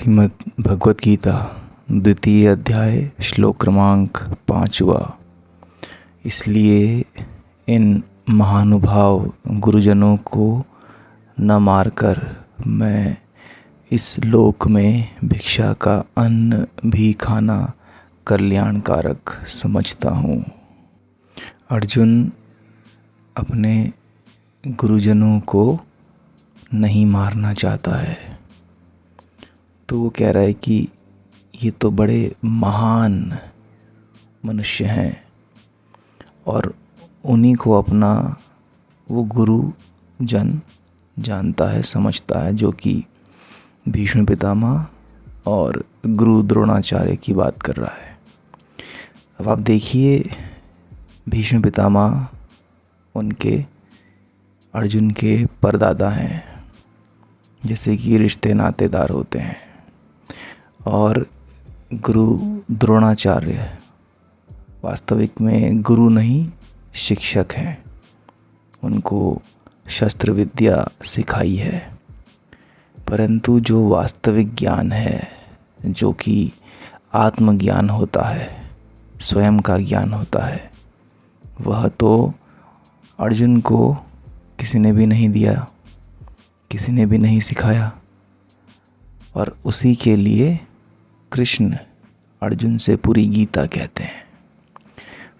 श्रीमद् भगवत गीता द्वितीय अध्याय श्लोक क्रमांक 5। इसलिए इन महानुभाव गुरुजनों को न मारकर मैं इस लोक में भिक्षा का अन्न भी खाना कल्याणकारक समझता हूँ। अर्जुन अपने गुरुजनों को नहीं मारना चाहता है, तो वो कह रहा है कि ये तो बड़े महान मनुष्य हैं और उन्हीं को अपना वो गुरुजन जानता है, समझता है, जो कि भीष्म पितामह और गुरु द्रोणाचार्य की बात कर रहा है। अब आप देखिए, भीष्म पितामह उनके अर्जुन के परदादा हैं, जैसे कि रिश्ते नातेदार होते हैं। और गुरु द्रोणाचार्य वास्तविक में गुरु नहीं, शिक्षक हैं। उनको शस्त्र विद्या सिखाई है, परंतु जो वास्तविक ज्ञान है, जो कि आत्मज्ञान होता है, स्वयं का ज्ञान होता है, वह तो अर्जुन को किसी ने भी नहीं दिया, किसी ने भी नहीं सिखाया। और उसी के लिए कृष्ण अर्जुन से पूरी गीता कहते हैं।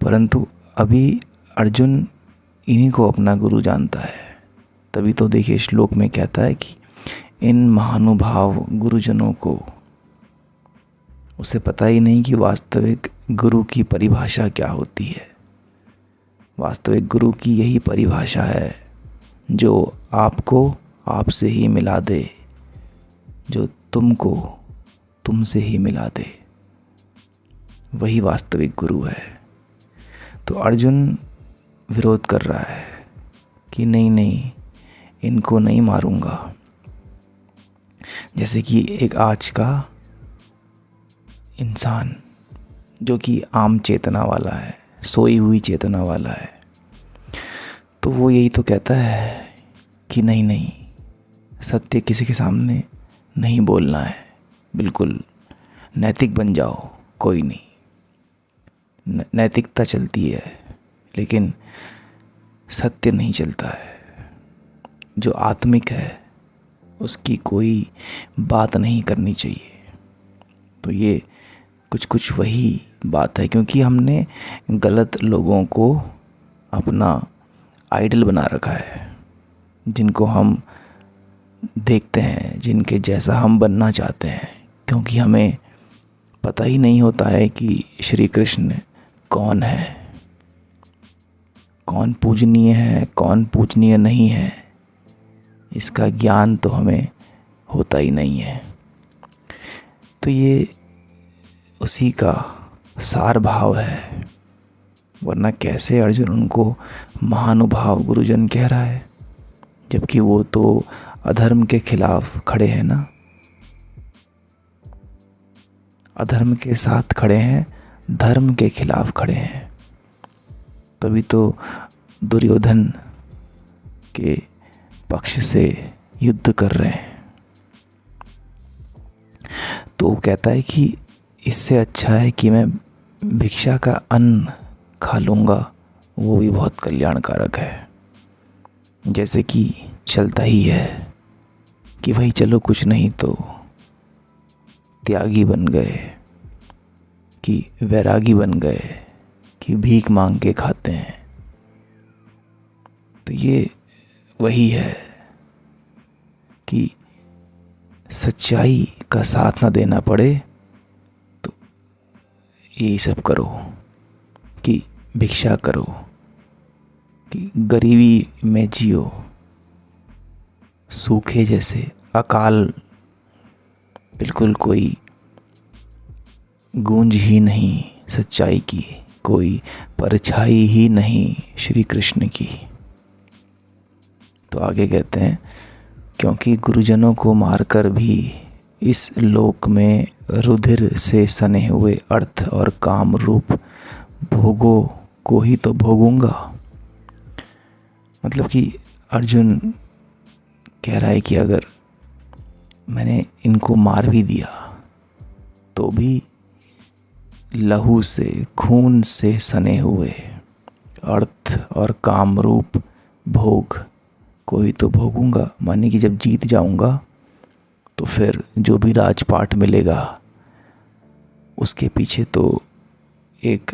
परंतु अभी अर्जुन इन्हीं को अपना गुरु जानता है। तभी तो देखिए, श्लोक में कहता है कि इन महानुभाव गुरुजनों को, उसे पता ही नहीं कि वास्तविक गुरु की परिभाषा क्या होती है। वास्तविक गुरु की यही परिभाषा है, जो आपको आपसे ही मिला दे, जो तुमको तुमसे ही मिला दे, वही वास्तविक गुरु है। तो अर्जुन विरोध कर रहा है कि नहीं, इनको नहीं मारूंगा। जैसे कि एक आज का इंसान जो कि आम चेतना वाला है, सोई हुई चेतना वाला है, तो वो यही तो कहता है कि नहीं, सत्य किसी के सामने नहीं बोलना है, बिल्कुल नैतिक बन जाओ, कोई नहीं, नैतिकता चलती है लेकिन सत्य नहीं चलता है। जो आत्मिक है उसकी कोई बात नहीं करनी चाहिए। तो ये कुछ वही बात है, क्योंकि हमने गलत लोगों को अपना आइडल बना रखा है, जिनको हम देखते हैं, जिनके जैसा हम बनना चाहते हैं। क्योंकि हमें पता ही नहीं होता है कि श्री कृष्ण कौन है, कौन पूजनीय है, कौन पूजनीय नहीं है। इसका ज्ञान तो हमें होता ही नहीं है। तो ये उसी का सार भाव है, वरना कैसे अर्जुन उनको महानुभाव गुरुजन कह रहा है, जबकि वो तो अधर्म के खिलाफ खड़े हैं ना, अधर्म के साथ खड़े हैं, धर्म के खिलाफ खड़े हैं। तभी तो दुर्योधन के पक्ष से युद्ध कर रहे हैं। तो वो कहता है कि इससे अच्छा है कि मैं भिक्षा का अन्न खा लूँगा, वो भी बहुत कल्याणकारक है। जैसे कि चलता ही है कि भाई चलो कुछ नहीं तो त्यागी बन गए, कि वैरागी बन गए, कि भीख मांग के खाते हैं। तो ये वही है कि सच्चाई का साथ ना देना पड़े तो यही सब करो, कि भिक्षा करो, कि गरीबी में जियो, सूखे जैसे, अकाल, बिल्कुल कोई गूंज ही नहीं सच्चाई की, कोई परछाई ही नहीं श्री कृष्ण की। तो आगे कहते हैं, क्योंकि गुरुजनों को मारकर भी इस लोक में रुधिर से सने हुए अर्थ और काम रूप भोगों को ही तो भोगूंगा। मतलब कि अर्जुन कह रहा है कि अगर मैंने इनको मार भी दिया तो भी लहू से, खून से सने हुए अर्थ और काम रूप भोग को ही तो भोगूंगा। माने कि जब जीत जाऊंगा तो फिर जो भी राजपाट मिलेगा उसके पीछे तो एक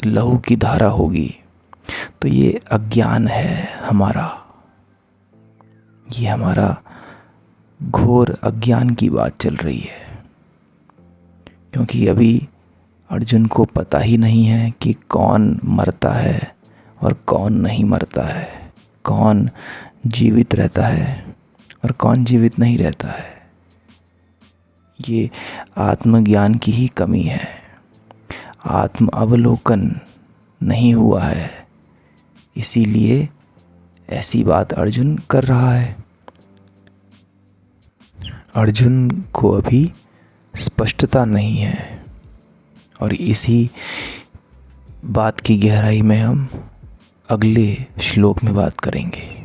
लहू की धारा होगी। तो ये अज्ञान है हमारा, ये हमारा घोर अज्ञान की बात चल रही है। क्योंकि अभी अर्जुन को पता ही नहीं है कि कौन मरता है और कौन नहीं मरता है, कौन जीवित रहता है और कौन जीवित नहीं रहता है। ये आत्मज्ञान की ही कमी है, आत्म अवलोकन नहीं हुआ है, इसीलिए ऐसी बात अर्जुन कर रहा है। अर्जुन को अभी स्पष्टता नहीं है और इसी बात की गहराई में हम अगले श्लोक में बात करेंगे।